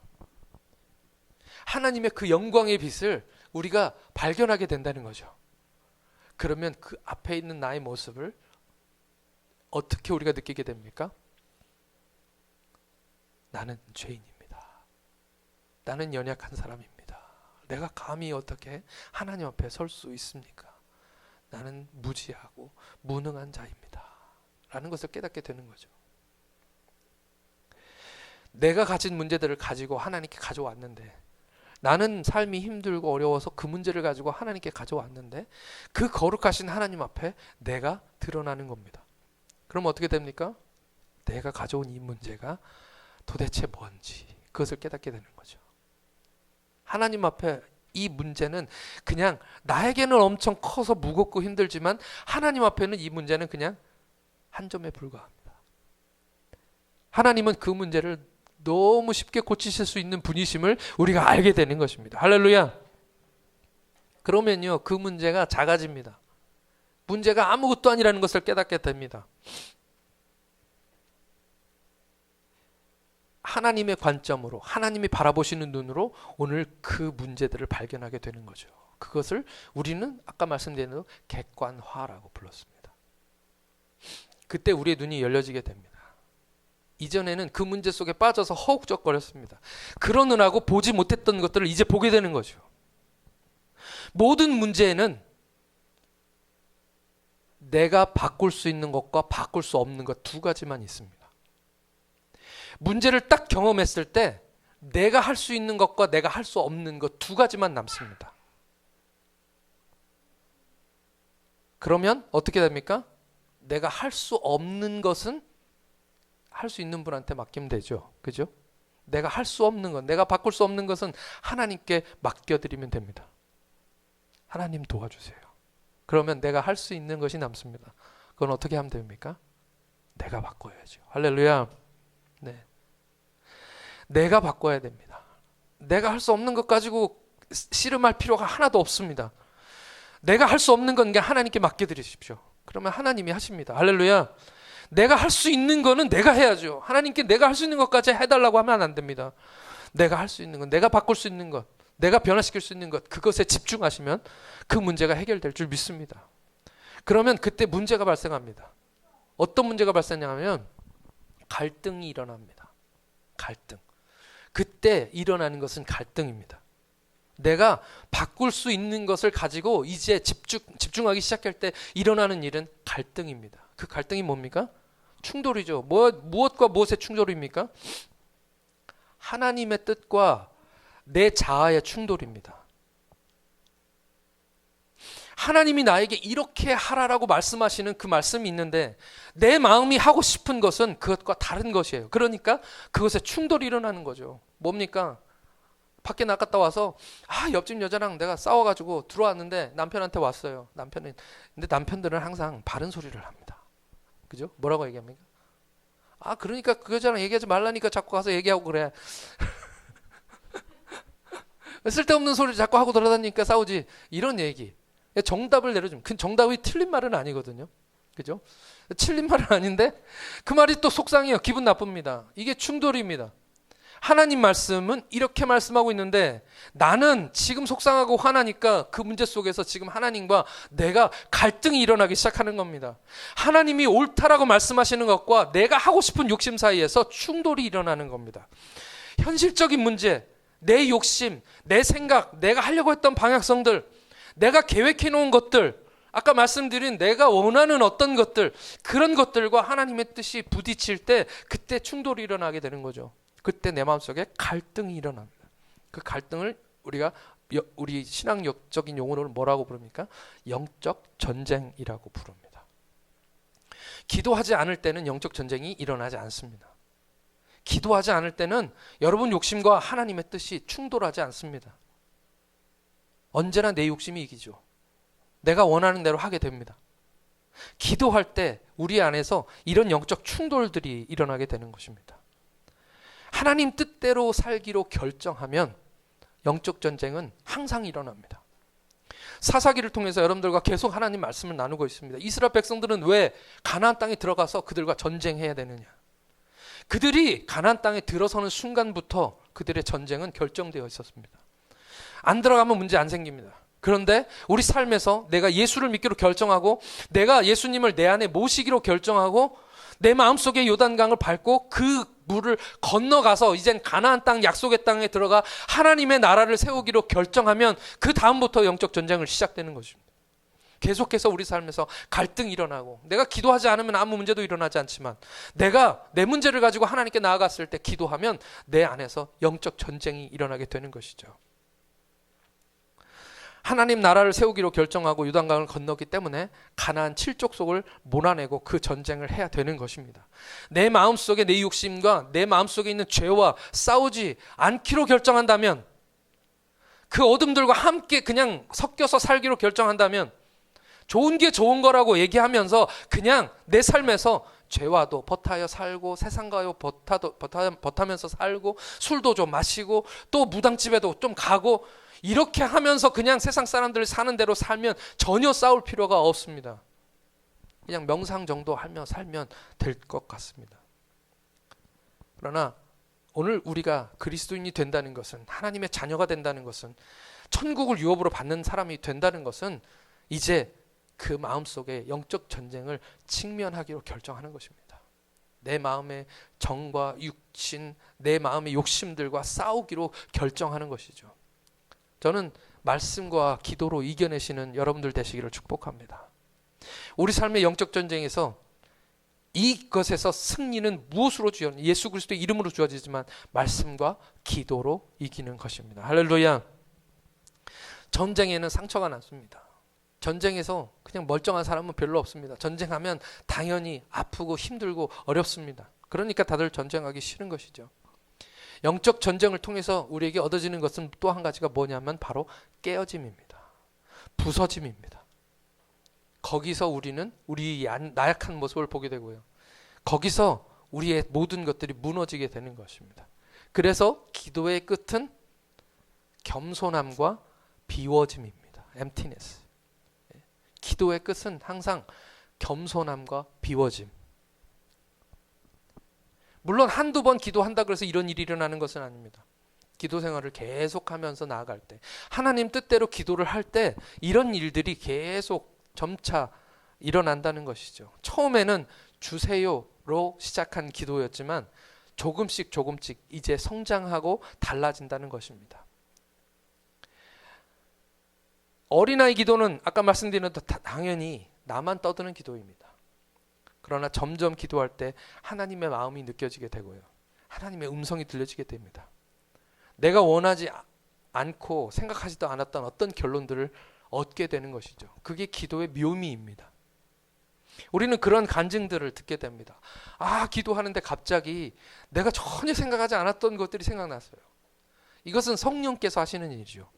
하나님의 그 영광의 빛을 우리가 발견하게 된다는 거죠. 그러면 그 앞에 있는 나의 모습을 어떻게 우리가 느끼게 됩니까? 나는 죄인입니다. 나는 연약한 사람입니다. 내가 감히 어떻게 하나님 앞에 설 수 있습니까? 나는 무지하고 무능한 자입니다. 라는 것을 깨닫게 되는 거죠. 내가 가진 문제들을 가지고 하나님께 가져왔는데 나는 삶이 힘들고 어려워서 그 문제를 가지고 하나님께 가져왔는데 그 거룩하신 하나님 앞에 내가 드러나는 겁니다. 그럼 어떻게 됩니까? 내가 가져온 이 문제가 도대체 뭔지 그것을 깨닫게 되는 거죠. 하나님 앞에 이 문제는 그냥 나에게는 엄청 커서 무겁고 힘들지만 하나님 앞에는 이 문제는 그냥 한 점에 불과합니다. 하나님은 그 문제를 너무 쉽게 고치실 수 있는 분이심을 우리가 알게 되는 것입니다. 할렐루야. 그러면요 그 문제가 작아집니다. 문제가 아무것도 아니라는 것을 깨닫게 됩니다. 하나님의 관점으로 하나님이 바라보시는 눈으로 오늘 그 문제들을 발견하게 되는 거죠. 그것을 우리는 아까 말씀드린 대로 객관화라고 불렀습니다. 그때 우리의 눈이 열려지게 됩니다. 이전에는 그 문제 속에 빠져서 허우적거렸습니다. 그러느라고 보지 못했던 것들을 이제 보게 되는 거죠. 모든 문제에는 내가 바꿀 수 있는 것과 바꿀 수 없는 것 두 가지만 있습니다. 문제를 딱 경험했을 때 내가 할 수 있는 것과 내가 할 수 없는 것 두 가지만 남습니다. 그러면 어떻게 됩니까? 내가 할 수 없는 것은 할 수 있는 분한테 맡기면 되죠. 그죠? 내가 할 수 없는 것, 내가 바꿀 수 없는 것은 하나님께 맡겨드리면 됩니다. 하나님 도와주세요. 그러면 내가 할 수 있는 것이 남습니다. 그건 어떻게 하면 됩니까? 내가 바꿔야죠. 할렐루야. 네. 내가 바꿔야 됩니다. 내가 할 수 없는 것 가지고 씨름할 필요가 하나도 없습니다. 내가 할 수 없는 건 하나님께 맡겨드리십시오. 그러면 하나님이 하십니다. 할렐루야. 내가 할 수 있는 거는 내가 해야죠. 하나님께 내가 할 수 있는 것까지 해달라고 하면 안 됩니다. 내가 할 수 있는 것, 내가 바꿀 수 있는 것, 내가 변화시킬 수 있는 것, 그것에 집중하시면 그 문제가 해결될 줄 믿습니다. 그러면 그때 문제가 발생합니다. 어떤 문제가 발생하냐면 갈등이 일어납니다. 갈등. 그때 일어나는 것은 갈등입니다. 내가 바꿀 수 있는 것을 가지고 이제 집중하기 시작할 때 일어나는 일은 갈등입니다. 그 갈등이 뭡니까? 충돌이죠. 무엇과 무엇의 충돌입니까? 하나님의 뜻과 내 자아의 충돌입니다. 하나님이 나에게 이렇게 하라라고 말씀하시는 그 말씀이 있는데 내 마음이 하고 싶은 것은 그것과 다른 것이에요. 그러니까 그것에 충돌이 일어나는 거죠. 뭡니까? 밖에 나갔다 와서 옆집 여자랑 내가 싸워가지고 들어왔는데 남편한테 왔어요. 근데 남편들은 항상 바른 소리를 합니다. 그죠? 뭐라고 얘기합니까? 그러니까 그 여자랑 얘기하지 말라니까 자꾸 가서 얘기하고 그래. 쓸데없는 소리를 자꾸 하고 돌아다니니까 싸우지. 이런 얘기. 정답을 내려주면 그 정답이 틀린 말은 아니거든요. 그죠? 틀린 말은 아닌데 그 말이 또 속상해요. 기분 나쁩니다. 이게 충돌입니다. 하나님 말씀은 이렇게 말씀하고 있는데 나는 지금 속상하고 화나니까 그 문제 속에서 지금 하나님과 내가 갈등이 일어나기 시작하는 겁니다. 하나님이 옳다라고 말씀하시는 것과 내가 하고 싶은 욕심 사이에서 충돌이 일어나는 겁니다. 현실적인 문제, 내 욕심, 내 생각, 내가 하려고 했던 방향성들, 내가 계획해 놓은 것들, 아까 말씀드린 내가 원하는 어떤 것들, 그런 것들과 하나님의 뜻이 부딪힐 때 그때 충돌이 일어나게 되는 거죠. 그때 내 마음속에 갈등이 일어납니다. 그 갈등을 우리가 우리 신앙적인 용어로 뭐라고 부릅니까? 영적 전쟁이라고 부릅니다. 기도하지 않을 때는 영적 전쟁이 일어나지 않습니다. 기도하지 않을 때는 여러분 욕심과 하나님의 뜻이 충돌하지 않습니다. 언제나 내 욕심이 이기죠. 내가 원하는 대로 하게 됩니다. 기도할 때 우리 안에서 이런 영적 충돌들이 일어나게 되는 것입니다. 하나님 뜻대로 살기로 결정하면 영적 전쟁은 항상 일어납니다. 사사기를 통해서 여러분들과 계속 하나님 말씀을 나누고 있습니다. 이스라엘 백성들은 왜 가나안 땅에 들어가서 그들과 전쟁해야 되느냐? 그들이 가나안 땅에 들어서는 순간부터 그들의 전쟁은 결정되어 있었습니다. 안 들어가면 문제 안 생깁니다. 그런데 우리 삶에서 내가 예수를 믿기로 결정하고 내가 예수님을 내 안에 모시기로 결정하고 내 마음속에 요단강을 밟고 그 물을 건너가서 이젠 가나안 땅 약속의 땅에 들어가 하나님의 나라를 세우기로 결정하면 그 다음부터 영적 전쟁을 시작되는 것입니다. 계속해서 우리 삶에서 갈등이 일어나고 내가 기도하지 않으면 아무 문제도 일어나지 않지만 내가 내 문제를 가지고 하나님께 나아갔을 때 기도하면 내 안에서 영적 전쟁이 일어나게 되는 것이죠. 하나님 나라를 세우기로 결정하고 요단강을 건넜기 때문에 가나안 7족속을 몰아내고 그 전쟁을 해야 되는 것입니다. 내 마음속에 내 욕심과 내 마음속에 있는 죄와 싸우지 않기로 결정한다면 그 어둠들과 함께 그냥 섞여서 살기로 결정한다면 좋은 게 좋은 거라고 얘기하면서 그냥 내 삶에서 죄와도 버타여 살고 세상과도 버타면서 살고 술도 좀 마시고 또 무당집에도 좀 가고 이렇게 하면서 그냥 세상 사람들 사는 대로 살면 전혀 싸울 필요가 없습니다. 그냥 명상 정도 하며 살면 될 것 같습니다. 그러나 오늘 우리가 그리스도인이 된다는 것은 하나님의 자녀가 된다는 것은 천국을 유업으로 받는 사람이 된다는 것은 이제 그 마음속에 영적 전쟁을 직면하기로 결정하는 것입니다. 내 마음의 정과 육신, 내 마음의 욕심들과 싸우기로 결정하는 것이죠. 저는 말씀과 기도로 이겨내시는 여러분들 되시기를 축복합니다. 우리 삶의 영적 전쟁에서 이것에서 승리는 무엇으로 예수 그리스도의 이름으로 주어지지만 말씀과 기도로 이기는 것입니다. 할렐루야. 전쟁에는 상처가 났습니다. 전쟁에서 그냥 멀쩡한 사람은 별로 없습니다. 전쟁하면 당연히 아프고 힘들고 어렵습니다. 그러니까 다들 전쟁하기 싫은 것이죠. 영적 전쟁을 통해서 우리에게 얻어지는 것은 또 한 가지가 뭐냐면 바로 깨어짐입니다. 부서짐입니다. 거기서 우리는 우리의 나약한 모습을 보게 되고요. 거기서 우리의 모든 것들이 무너지게 되는 것입니다. 그래서 기도의 끝은 겸손함과 비워짐입니다. emptiness. 기도의 끝은 항상 겸손함과 비워짐. 물론 한두 번 기도한다 그래서 이런 일이 일어나는 것은 아닙니다. 기도 생활을 계속하면서 나아갈 때, 하나님 뜻대로 기도를 할 때 이런 일들이 계속 점차 일어난다는 것이죠. 처음에는 주세요로 시작한 기도였지만 조금씩 이제 성장하고 달라진다는 것입니다. 어린아이 기도는 아까 말씀드린 대로 당연히 나만 떠드는 기도입니다. 그러나 점점 기도할 때 하나님의 마음이 느껴지게 되고요. 하나님의 음성이 들려지게 됩니다. 내가 원하지 않고 생각하지도 않았던 어떤 결론들을 얻게 되는 것이죠. 그게 기도의 묘미입니다. 우리는 그런 간증들을 듣게 됩니다. 기도하는데 갑자기 내가 전혀 생각하지 않았던 것들이 생각났어요. 이것은 성령께서 하시는 일이죠.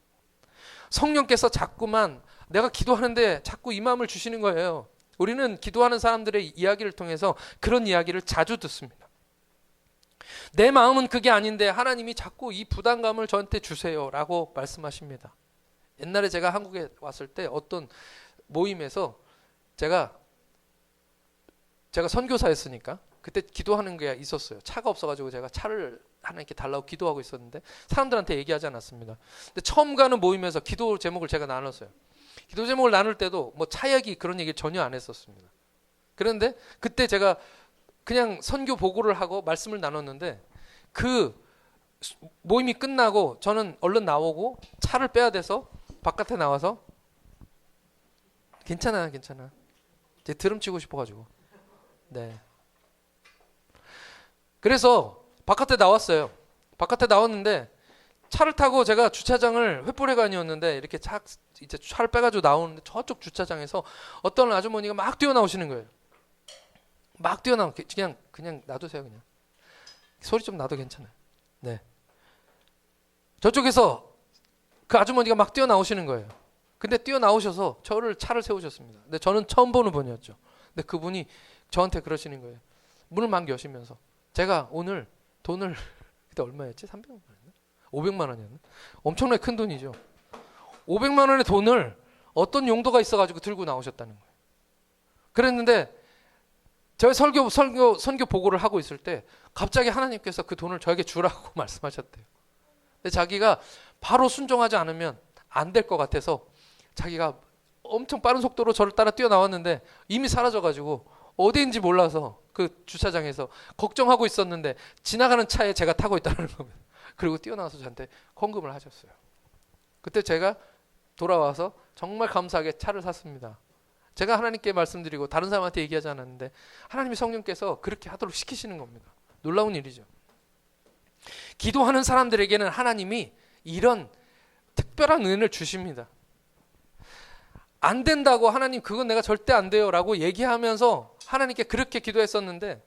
성령께서 자꾸만 내가 기도하는데 자꾸 이 마음을 주시는 거예요. 우리는 기도하는 사람들의 이야기를 통해서 그런 이야기를 자주 듣습니다. 내 마음은 그게 아닌데 하나님이 자꾸 이 부담감을 저한테 주세요라고 말씀하십니다. 옛날에 제가 한국에 왔을 때 어떤 모임에서 제가 선교사였으니까 그때 기도하는 게 있었어요. 차가 없어가지고 제가 차를 하나님께 달라고 기도하고 있었는데 사람들한테 얘기하지 않았습니다. 근데 처음 가는 모임에서 기도 제목을 제가 나눴어요. 기도 제목을 나눌 때도 뭐 차 얘기 그런 얘기 전혀 안 했었습니다. 그런데 그때 제가 그냥 선교 보고를 하고 말씀을 나눴는데 그 모임이 끝나고 저는 얼른 나오고 차를 빼야 돼서 바깥에 나와서 괜찮아 이제 드럼 치고 싶어가지고 네. 그래서 바깥에 나왔어요. 바깥에 나왔는데 차를 타고 제가 주차장을 횃불회관이었는데 이렇게 이제 차를 빼가지고 나오는데 저쪽 주차장에서 어떤 아주머니가 막 뛰어나오시는 거예요. 막 뛰어나오 그냥 놔두세요 그냥 소리 좀 나도 괜찮아요. 네. 저쪽에서 그 아주머니가 막 뛰어나오시는 거예요. 근데 뛰어나오셔서 차를 세우셨습니다. 근데 저는 처음 보는 분이었죠. 근데 그분이 저한테 그러시는 거예요. 문을 막 여시면서 제가 오늘 돈을 그때 얼마였지? 300만 원이었나? 500만 원이었나? 엄청나게 큰 돈이죠. 500만 원의 돈을 어떤 용도가 있어가지고 들고 나오셨다는 거예요. 그랬는데 저희 선교 보고를 하고 있을 때 갑자기 하나님께서 그 돈을 저에게 주라고 말씀하셨대요. 근데 자기가 바로 순종하지 않으면 안 될 것 같아서 자기가 엄청 빠른 속도로 저를 따라 뛰어나왔는데 이미 사라져가지고 어디인지 몰라서 그 주차장에서 걱정하고 있었는데 지나가는 차에 제가 타고 있다는 겁니다. 그리고 뛰어나와서 저한테 헌금을 하셨어요. 그때 제가 돌아와서 정말 감사하게 차를 샀습니다. 제가 하나님께 말씀드리고 다른 사람한테 얘기하지 않았는데 하나님의 성령께서 그렇게 하도록 시키시는 겁니다. 놀라운 일이죠. 기도하는 사람들에게는 하나님이 이런 특별한 은혜를 주십니다. 안 된다고 하나님 그건 내가 절대 안 돼요 라고 얘기하면서 하나님께 그렇게 기도했었는데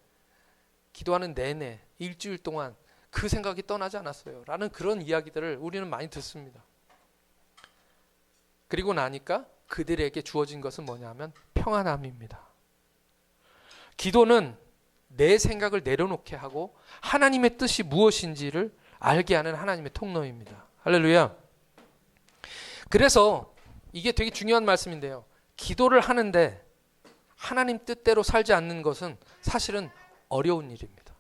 기도하는 내내 일주일 동안 그 생각이 떠나지 않았어요 라는 그런 이야기들을 우리는 많이 듣습니다. 그리고 나니까 그들에게 주어진 것은 뭐냐면 평안함입니다. 기도는 내 생각을 내려놓게 하고 하나님의 뜻이 무엇인지를 알게 하는 하나님의 통로입니다. 할렐루야. 그래서 이게 되게 중요한 말씀인데요. 기도를 하는데 하나님 뜻대로 살지 않는 것은 사실은 어려운 일입니다.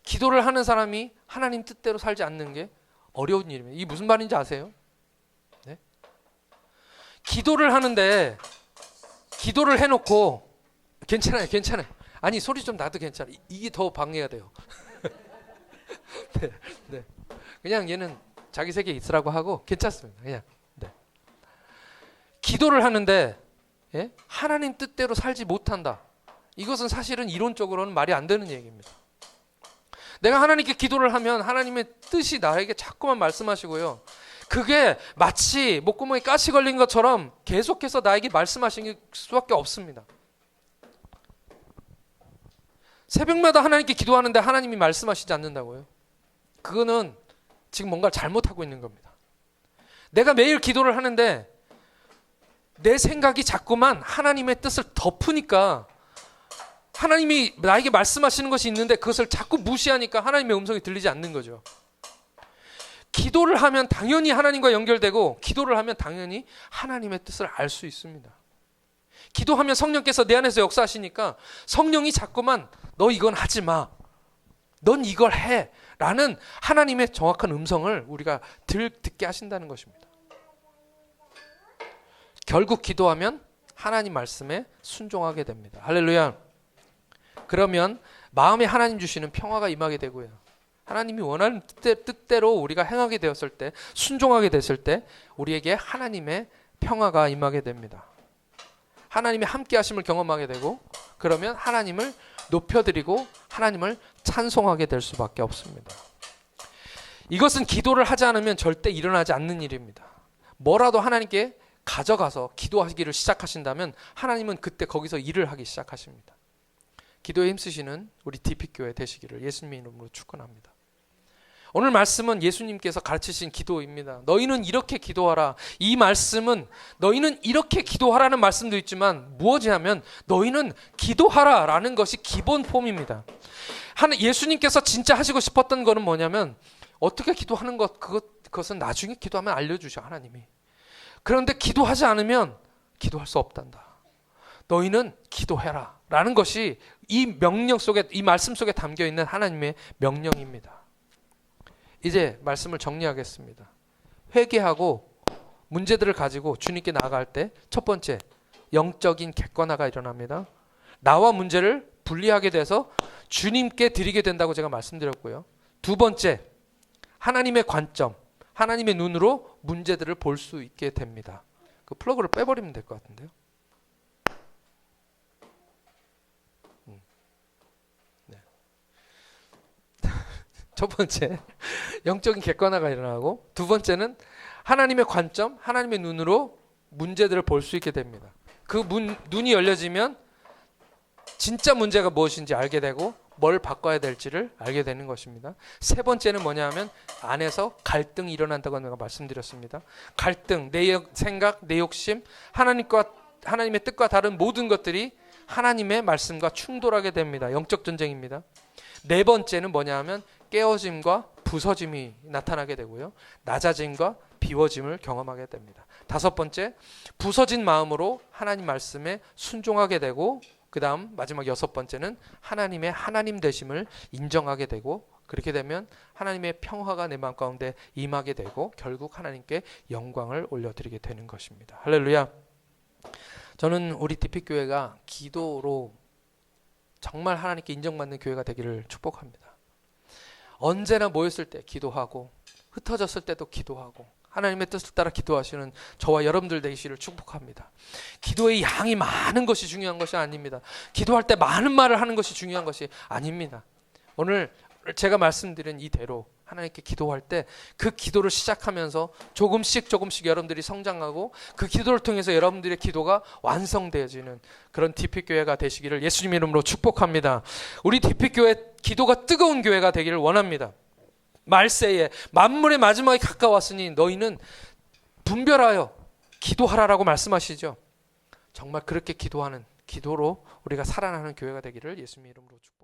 기도를 하는 사람이 하나님 뜻대로 살지 않는 게 어려운 일입니다. 이게 무슨 말인지 아세요? 네? 기도를 하는데 기도를 해놓고 괜찮아요. 아니 소리 좀 나도 괜찮아. 이게 더 방해가 돼요. 네. 그냥 얘는 자기 세계에 있으라고 하고 괜찮습니다. 그냥. 네. 기도를 하는데 하나님 뜻대로 살지 못한다. 이것은 사실은 이론적으로는 말이 안 되는 얘기입니다. 내가 하나님께 기도를 하면 하나님의 뜻이 나에게 자꾸만 말씀하시고요. 그게 마치 목구멍에 가시 걸린 것처럼 계속해서 나에게 말씀하시는 수밖에 없습니다. 새벽마다 하나님께 기도하는데 하나님이 말씀하시지 않는다고요? 그거는 지금 뭔가 잘못하고 있는 겁니다. 내가 매일 기도를 하는데 내 생각이 자꾸만 하나님의 뜻을 덮으니까, 하나님이 나에게 말씀하시는 것이 있는데 그것을 자꾸 무시하니까 하나님의 음성이 들리지 않는 거죠. 기도를 하면 당연히 하나님과 연결되고, 기도를 하면 당연히 하나님의 뜻을 알 수 있습니다. 기도하면 성령께서 내 안에서 역사하시니까 성령이 자꾸만 너 이건 하지 마, 넌 이걸 해 라는 하나님의 정확한 음성을 우리가 듣게 하신다는 것입니다. 결국 기도하면 하나님 말씀에 순종하게 됩니다. 할렐루야. 그러면 마음에 하나님 주시는 평화가 임하게 되고요, 하나님이 원하는 뜻대로 우리가 행하게 되었을 때, 순종하게 됐을 때 우리에게 하나님의 평화가 임하게 됩니다. 하나님의 함께 하심을 경험하게 되고, 그러면 하나님을 높여드리고 하나님을 찬송하게 될 수밖에 없습니다. 이것은 기도를 하지 않으면 절대 일어나지 않는 일입니다. 뭐라도 하나님께 가져가서 기도하기를 시작하신다면 하나님은 그때 거기서 일을 하기 시작하십니다. 기도에 힘쓰시는 우리 DP교회 되시기를 예수님의 이름으로 축원합니다. 오늘 말씀은 예수님께서 가르치신 기도입니다. 너희는 이렇게 기도하라. 이 말씀은 너희는 이렇게 기도하라는 말씀도 있지만 무엇이냐면 너희는 기도하라 라는 것이 기본 폼입니다. 예수님께서 진짜 하시고 싶었던 거는 뭐냐면, 어떻게 기도하는 그것은 나중에 기도하면 알려주셔, 하나님이. 그런데 기도하지 않으면 기도할 수 없단다. 너희는 기도해라 라는 것이 이 명령 속에, 이 말씀 속에 담겨 있는 하나님의 명령입니다. 이제 말씀을 정리하겠습니다. 회개하고 문제들을 가지고 주님께 나아갈 때 첫 번째, 영적인 객관화가 일어납니다. 나와 문제를 분리하게 돼서 주님께 드리게 된다고 제가 말씀드렸고요. 두 번째, 하나님의 관점, 하나님의 눈으로 문제들을 볼 수 있게 됩니다. 그 플러그를 빼버리면 될 것 같은데요. 네. 첫 번째, 영적인 객관화가 일어나고, 두 번째는 하나님의 관점, 하나님의 눈으로 문제들을 볼 수 있게 됩니다. 그 눈이 열려지면 진짜 문제가 무엇인지 알게 되고 뭘 바꿔야 될지를 알게 되는 것입니다. 세 번째는 뭐냐 하면 안에서 갈등이 일어난다고 내가 말씀드렸습니다. 갈등, 내 생각, 내 욕심, 하나님의 뜻과 다른 모든 것들이 하나님의 말씀과 충돌하게 됩니다. 영적 전쟁입니다. 네 번째는 뭐냐 하면 깨어짐과 부서짐이 나타나게 되고요, 낮아짐과 비워짐을 경험하게 됩니다. 다섯 번째, 부서진 마음으로 하나님 말씀에 순종하게 되고, 그 다음 마지막 여섯 번째는 하나님의 하나님 되심을 인정하게 되고, 그렇게 되면 하나님의 평화가 내 마음 가운데 임하게 되고 결국 하나님께 영광을 올려드리게 되는 것입니다. 할렐루야. 저는 우리 DP교회가 기도로 정말 하나님께 인정받는 교회가 되기를 축복합니다. 언제나 모였을 때 기도하고, 흩어졌을 때도 기도하고, 하나님의 뜻을 따라 기도하시는 저와 여러분들 되시기를 축복합니다. 기도의 양이 많은 것이 중요한 것이 아닙니다. 기도할 때 많은 말을 하는 것이 중요한 것이 아닙니다. 오늘 제가 말씀드린 이대로 하나님께 기도할 때 그 기도를 시작하면서 조금씩 여러분들이 성장하고, 그 기도를 통해서 여러분들의 기도가 완성되어지는 그런 DP교회가 되시기를 예수님 이름으로 축복합니다. 우리 DP교회 기도가 뜨거운 교회가 되기를 원합니다. 말세에 만물의 마지막이 가까웠으니 너희는 분별하여 기도하라라고 말씀하시죠. 정말 그렇게 기도하는, 기도로 우리가 살아나는 교회가 되기를 예수님 이름으로 축복합니다.